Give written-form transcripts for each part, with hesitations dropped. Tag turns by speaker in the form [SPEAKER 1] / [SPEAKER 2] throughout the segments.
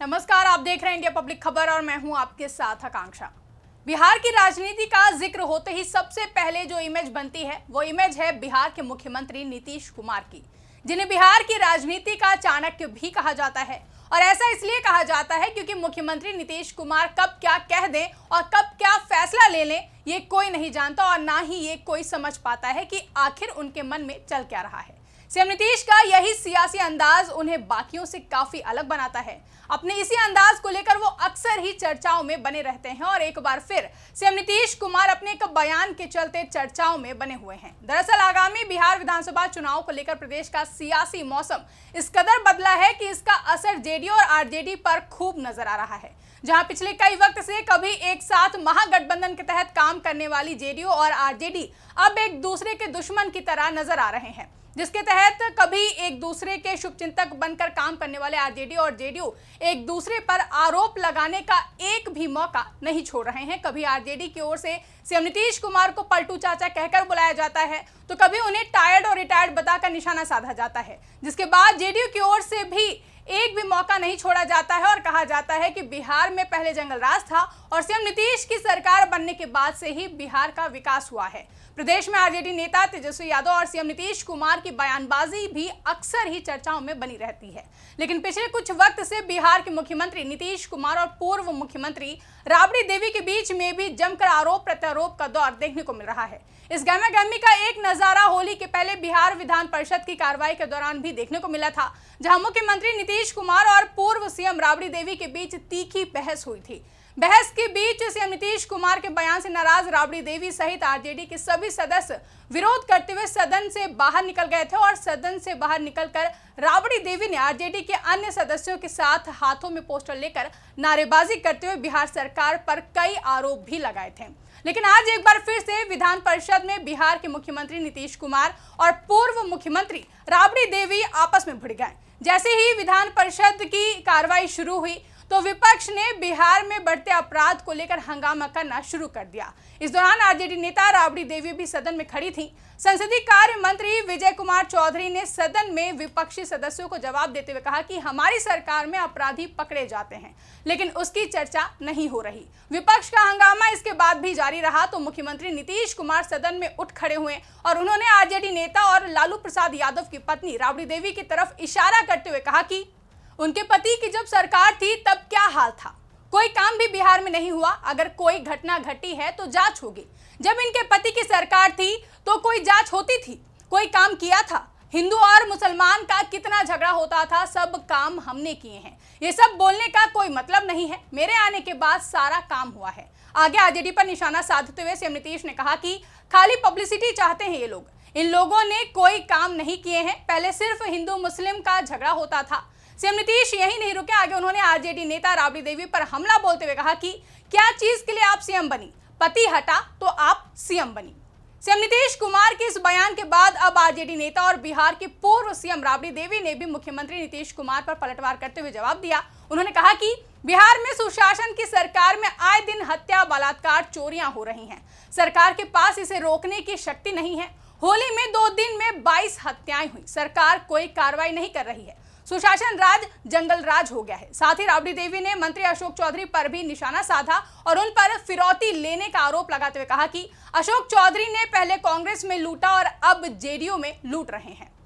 [SPEAKER 1] नमस्कार, आप देख रहे हैं इंडिया पब्लिक खबर और मैं हूं आपके साथ आकांक्षा। बिहार की राजनीति का जिक्र होते ही सबसे पहले जो इमेज बनती है वो इमेज है बिहार के मुख्यमंत्री नीतीश कुमार की, जिन्हें बिहार की राजनीति का चाणक्य भी कहा जाता है। और ऐसा इसलिए कहा जाता है क्योंकि मुख्यमंत्री नीतीश कुमार कब क्या कह दें और कब क्या फैसला ले लें ये कोई नहीं जानता और ना ही ये कोई समझ पाता है कि आखिर उनके मन में चल क्या रहा है। सीएम नीतीश का यही सियासी अंदाज उन्हें बाकियों से काफी अलग बनाता है। अपने इसी अंदाज को लेकर वो अक्सर ही चर्चाओं में बने रहते हैं और एक बार फिर सीएम नीतीश कुमार अपने एक बयान के चलते चर्चाओं में बने हुए हैं। दरअसल आगामी बिहार विधानसभा चुनाव को लेकर प्रदेश का सियासी मौसम इस कदर बदला है कि इसका असर जेडीयू और आरजेडी पर खूब नजर आ रहा है। जहां पिछले कई वक्त से कभी एक साथ महागठबंधन के तहत काम करने वाली जेडीयू और आरजेडी अब एक दूसरे के दुश्मन की तरह नजर आ रहे हैं, जिसके तहत कभी एक दूसरे के शुभचिंतक बनकर काम करने वाले आरजेडी और जेडीयू एक दूसरे पर आरोप लगाने का एक भी मौका नहीं छोड़ रहे हैं। कभी आरजेडी की ओर से सीएम नीतीश कुमार को पलटू चाचा कहकर बुलाया जाता है तो कभी उन्हें टायर्ड और रिटायर्ड बताकर निशाना साधा जाता है, जिसके बाद जेडीयू की ओर से भी एक भी मौका नहीं छोड़ा जाता है और कहा जाता है कि बिहार में पहले जंगल राज था और सीएम नीतीश की सरकार बनने के बाद से ही बिहार का विकास हुआ है। प्रदेश में आरजेडी नेता तेजस्वी यादव और सीएम नीतीश कुमार की बयानबाजी भी अक्सर ही चर्चाओं में बनी रहती है, लेकिन पिछले कुछ वक्त से बिहार के मुख्यमंत्री नीतीश कुमार और पूर्व मुख्यमंत्री राबड़ी देवी के बीच में भी जमकर आरोप प्रत्यारोप का दौर देखने को मिल रहा है। इस गहमागहमी का एक नजारा होली के पहले बिहार विधान परिषद की कार्रवाई के दौरान भी देखने को मिला था, जहां मुख्यमंत्री नीतीश कुमार और पूर्व सीएम राबड़ी देवी के बीच तीखी बहस हुई थी। बहस के बीच सीएम नीतीश कुमार के बयान से नाराज राबड़ी देवी सहित आरजेडी के सभी सदस्य विरोध करते हुए सदन से बाहर निकल गए थे और सदन से बाहर निकलकर राबड़ी देवी ने आरजेडी के अन्य सदस्यों के साथ हाथों में पोस्टर लेकर नारेबाजी करते हुए बिहार सरकार पर कई आरोप भी लगाए थे। लेकिन आज एक बार फिर से विधान परिषद में बिहार के मुख्यमंत्री नीतीश कुमार और पूर्व मुख्यमंत्री राबड़ी देवी आपस में भिड़ गए। जैसे ही विधान परिषद की कार्रवाई शुरू हुई तो विपक्ष ने बिहार में बढ़ते अपराध को लेकर हंगामा करना शुरू कर दिया। इस दौरान आरजेडी नेता राबड़ी देवी भी सदन में खड़ी थी। संसदीय कार्य मंत्री विजय कुमार चौधरी ने सदन में विपक्षी सदस्यों को जवाब देते हुए कहा कि हमारी सरकार में अपराधी पकड़े जाते हैं, लेकिन उसकी चर्चा नहीं हो रही। विपक्ष का हंगामा इसके बाद भी जारी रहा तो मुख्यमंत्री नीतीश कुमार सदन में उठ खड़े हुए और उन्होंने आरजेडी नेता और लालू प्रसाद यादव की पत्नी राबड़ी देवी की तरफ इशारा करते हुए कहा कि उनके पति की जब सरकार थी तब क्या हाल था, कोई काम भी बिहार में नहीं हुआ, अगर कोई घटना घटी है तो जांच होगी। जब इनके पति की सरकार थी तो कोई जांच होती थी, कोई काम किया था। हिंदू और मुसलमान का कितना झगड़ा होता था, सब काम हमने किए हैं। ये सब बोलने का कोई मतलब नहीं है, मेरे आने के बाद सारा काम हुआ है। आगे आरजेडी पर निशाना साधते हुए सीएम नीतीश ने कहा कि खाली पब्लिसिटी चाहते हैं ये लोग, इन लोगों ने कोई काम नहीं किए हैं, पहले सिर्फ हिंदू मुस्लिम का झगड़ा होता था। सीएम नीतीश यही नहीं रुके, आगे उन्होंने आरजेडी नेता राबड़ी देवी पर हमला बोलते हुए कहा कि क्या चीज के लिए आप सीएम बनी, पति हटा तो आप सीएम बनी। सीएम नीतीश कुमार के इस बयान के बाद अब आरजेडी नेता और बिहार के पूर्व सीएम राबड़ी देवी ने भी मुख्यमंत्री नीतीश कुमार पर पलटवार करते हुए जवाब दिया। उन्होंने कहा कि बिहार में सुशासन की सरकार में आए दिन हत्या, बलात्कार, चोरियां हो रही हैं। सरकार के पास इसे रोकने की शक्ति नहीं है। होली में 2 दिन में 22 हत्याएं हुई, सरकार कोई कार्रवाई नहीं कर रही है। सुशासन राज जंगल राज हो गया है। साथ ही राबड़ी देवी ने मंत्री अशोक चौधरी पर भी निशाना साधा और उन पर फिरौती लेने का आरोप लगाते हुए कहा कि अशोक चौधरी ने पहले कांग्रेस में लूटा और अब जेडीयू में लूट रहे हैं।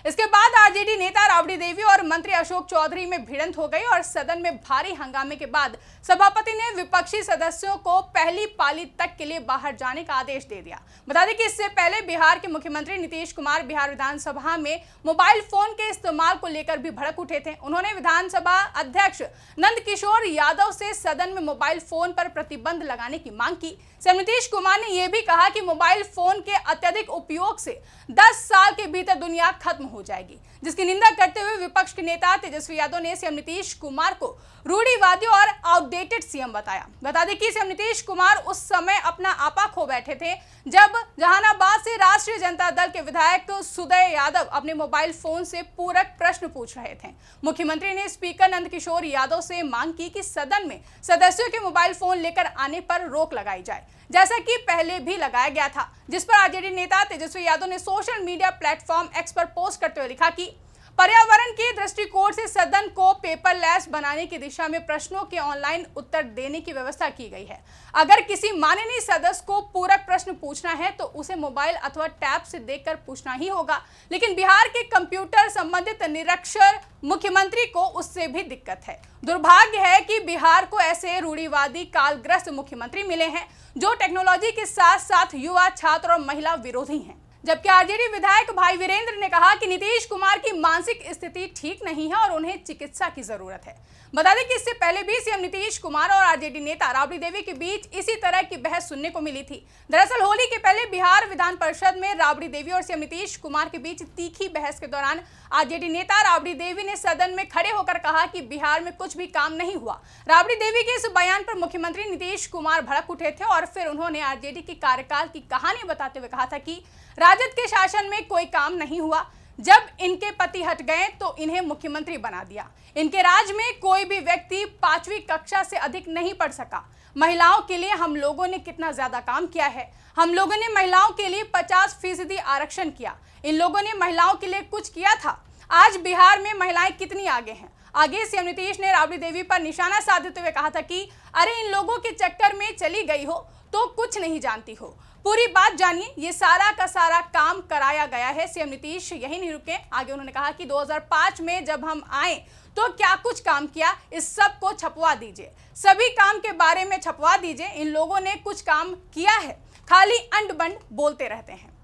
[SPEAKER 1] इसके बाद आरजेडी नेता राबड़ी देवी और मंत्री अशोक चौधरी में भिड़ंत हो गई और सदन में भारी हंगामे के बाद सभापति ने विपक्षी सदस्यों को पहली पाली तक के लिए बाहर जाने का आदेश दे दिया। बता दें कि इससे पहले बिहार के मुख्यमंत्री नीतीश कुमार बिहार विधानसभा में मोबाइल फोन के इस्तेमाल को लेकर भी भड़क उठे थे। उन्होंने विधानसभा अध्यक्ष नंदकिशोर यादव से सदन में मोबाइल फोन पर प्रतिबंध लगाने की मांग की। सीएम नीतीश कुमार ने यह भी कहा कि मोबाइल फोन के अत्यधिक उपयोग से 10 साल के भीतर दुनिया खत्म हो जाएगी, जिसकी निंदा करते हुए विपक्ष के नेता तेजस्वी यादव ने सीएम नीतीश कुमार को रूढ़िवादी और आउटडेटेड सीएम बताया। बता दें कि सीएम नीतीश कुमार उस समय अपना आपा खो बैठे थे जब जहानाबाद से राष्ट्रीय जनता दल के विधायक सुदय यादव अपने मोबाइल फोन से पूरक प्रश्न पूछ रहे थे। मुख्यमंत्री ने स्पीकर नंदकिशोर यादव से मांग की कि सदन में सदस्यों के मोबाइल फोन लेकर आने पर रोक लगाई जाए, जैसा कि पहले भी लगाया गया था, जिस पर आरजेडी नेता तेजस्वी यादव ने सोशल मीडिया प्लेटफॉर्म एक्स पर पोस्ट करते हुए लिखा कि पर्यावरण के दृष्टिकोण से सदन को पेपरलेस बनाने की दिशा में प्रश्नों के ऑनलाइन उत्तर देने की व्यवस्था की गई है। अगर किसी माननीय सदस्य को पूरक प्रश्न पूछना है तो उसे मोबाइल अथवा टैब से देखकर पूछना ही होगा, लेकिन बिहार के कंप्यूटर संबंधित निरक्षर मुख्यमंत्री को उससे भी दिक्कत है। दुर्भाग्य है कि बिहार को ऐसे रूढ़िवादी कालग्रस्त मुख्यमंत्री मिले हैं जो टेक्नोलॉजी के साथ साथ युवा, छात्र और महिला विरोधी हैं। जबकि आरजेडी विधायक भाई वीरेंद्र ने कहा कि नीतीश कुमार की मानसिक स्थिति ठीक नहीं है और उन्हें चिकित्सा की जरूरत है। बता दें कि इससे पहले भी सीएम नीतीश कुमार और आरजेडी नेता राबड़ी देवी के बीच इसी तरह की बहस सुनने को मिली थी। दरअसल होली के पहले बिहार विधान परिषद में राबड़ी देवी और सीएम नीतीश कुमार के बीच तीखी बहस के दौरान आरजेडी नेता राबड़ी देवी ने सदन में खड़े होकर कहा कि बिहार में कुछ भी काम नहीं हुआ। राबड़ी देवी के इस बयान पर मुख्यमंत्री नीतीश कुमार भड़क उठे थे और फिर उन्होंने आरजेडी के कार्यकाल की कहानी बताते हुए कहा था कि राजद के शासन में कोई काम नहीं हुआ, जब इनके पति हट गए तो इन्हें मुख्यमंत्री बना दिया। इनके राज में कोई भी व्यक्ति 5वीं कक्षा से अधिक नहीं पढ़ सका। महिलाओं के लिए हम लोगों ने कितना ज्यादा काम किया है। हम लोगों ने महिलाओं के लिए 50% आरक्षण किया। इन लोगों ने महिलाओं के लिए कुछ किया था। आज बिहार में महिलाएं कितनी आगे हैं। आगे सीएम नीतीश ने राबड़ी देवी पर निशाना साधते हुए कहा था कि अरे इन लोगों के चक्कर में चली गई हो तो कुछ नहीं जानती हो। पूरी बात जानिए, ये सारा का सारा काम कराया गया है। सीएम नीतीश यही नहीं रुके, आगे उन्होंने कहा कि 2005 में जब हम आए तो क्या कुछ काम किया, इस सब को छपवा दीजिए, सभी काम के बारे में छपवा दीजिए। इन लोगों ने कुछ काम किया है, खाली अंड बंड बोलते रहते हैं।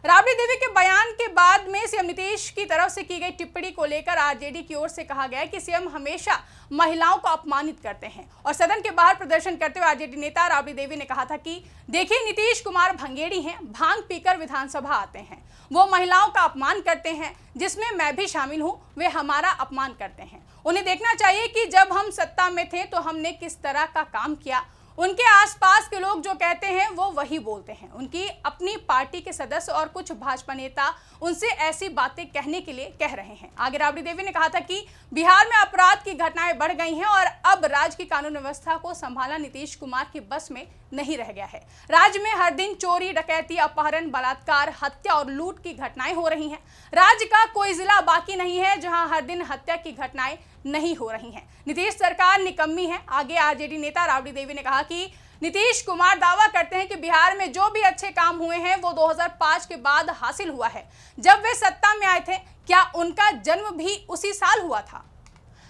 [SPEAKER 1] राबड़ी देवी के बयान के बाद में सीएम नीतीश की तरफ से की गई टिप्पणी को लेकर आरजेडी की ओर से कहा गया कि सीएम हमेशा महिलाओं को अपमानित करते हैं और सदन के बाहर प्रदर्शन करते हुए आरजेडी नेता राबड़ी देवी ने कहा था कि देखिए नीतीश कुमार भंगेड़ी हैं, भांग पीकर विधानसभा आते हैं, वो महिलाओं का अपमान करते हैं, जिसमें मैं भी शामिल हूं, वे हमारा अपमान करते हैं। उन्हें देखना चाहिए कि जब हम सत्ता में थे तो हमने किस तरह का काम किया। उनके आसपास के लोग जो कहते हैं वो वही बोलते हैं। उनकी अपनी पार्टी के सदस्य और कुछ भाजपा नेता उनसे ऐसी बातें कहने के लिए कह रहे हैं। आगे राबड़ी देवी ने कहा था कि बिहार में अपराध की घटनाएं बढ़ गई हैं और अब राज्य की कानून व्यवस्था को संभालना नीतीश कुमार की बस में नहीं रह गया है। राज्य में हर दिन चोरी, डकैती, अपहरण, बलात्कार, हत्या और लूट की घटनाएं हो रही हैं। राज्य का कोई जिला बाकी नहीं है जहां हर दिन हत्या की घटनाएं नहीं हो रही हैं। नीतीश सरकार निकम्मी है। आगे आरजेडी नेता राबड़ी देवी ने कहा कि नीतीश कुमार दावा करते हैं कि बिहार में जो भी अच्छे काम हुए हैं वो 2005 के बाद हासिल हुआ है, जब वे सत्ता में आए थे। क्या उनका जन्म भी उसी साल हुआ था?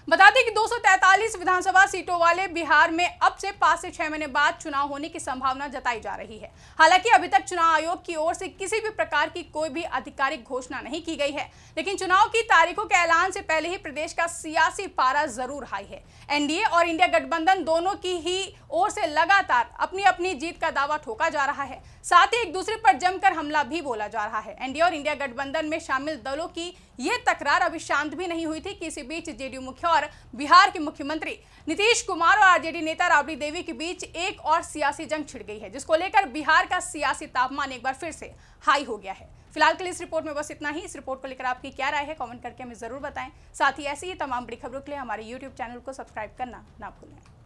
[SPEAKER 1] बता दें कि 243 विधानसभा सीटों वाले बिहार में अब से 5 से 6 महीने बाद चुनाव होने की संभावना जताई जा रही है। हालांकि अभी तक चुनाव आयोग की ओर से किसी भी प्रकार की कोई भी आधिकारिक घोषणा नहीं की गई है, लेकिन चुनाव की तारीखों के ऐलान से पहले ही प्रदेश का सियासी पारा जरूर हाई है। एनडीए और इंडिया गठबंधन दोनों की ही ओर से लगातार अपनी अपनी जीत का दावा ठोका जा रहा है, साथ ही एक दूसरे पर जमकर हमला भी बोला जा रहा है। एनडीए और इंडिया गठबंधन में शामिल दलों की ये तकरार अभी शांत भी नहीं हुई थी कि इसी बीच जेडीयू मुखिया और बिहार के मुख्यमंत्री नीतीश कुमार और आरजेडी नेता राबड़ी देवी के बीच एक और सियासी जंग छिड़ गई है, जिसको लेकर बिहार का सियासी तापमान एक बार फिर से हाई हो गया है। फिलहाल के लिए इस रिपोर्ट में बस इतना ही। इस रिपोर्ट को लेकर आपकी क्या राय है, कमेंट करके हमें जरूर बताएं। साथ ही ऐसी ही तमाम बड़ी खबरों के लिए हमारे YouTube चैनल को सब्सक्राइब करना ना भूलें।